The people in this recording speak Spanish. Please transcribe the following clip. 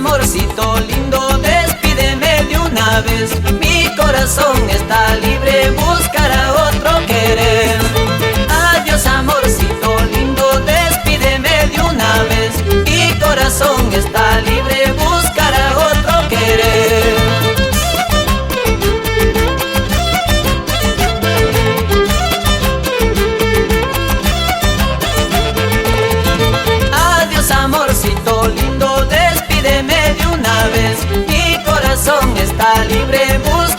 amorcito lindo, despídeme de una vez. Mi corazón está libre, buscará otro querer. Adiós amorcito lindo, despídeme de una vez. Mi corazón está libre, buscará otro querer. Adiós amorcito lindo, despídeme de una vez. Mi corazón está libre, buscará